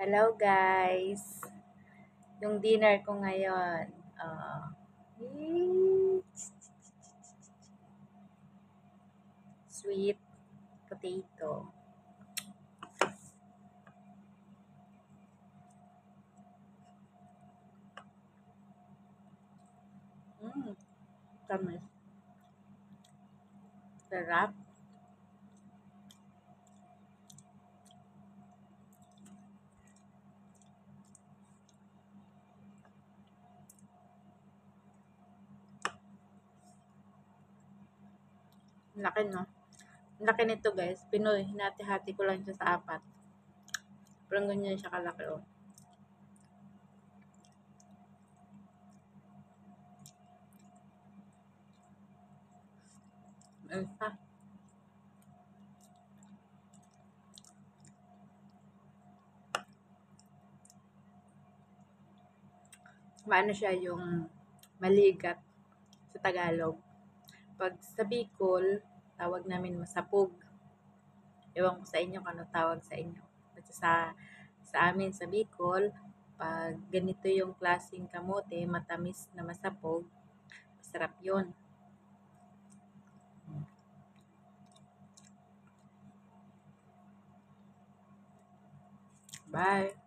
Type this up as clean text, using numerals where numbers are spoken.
Hello guys! Yung dinner ko ngayon, sweet potato. Tamis. Sarap. Laki no? Laki nito guys. Pinoy. Hinati-hati ko lang siya sa 4. Parang ganyan siya kalaki oh. Isa. Maano siya yung maligat sa Tagalog. Pag sa Bicol, tawag namin masapog. Ewan ko sa inyo kung ano tawag sa inyo. Kasi sa amin sa Bicol, pag ganito yung klaseng kamote, matamis na masapog, masarap yun. Bye!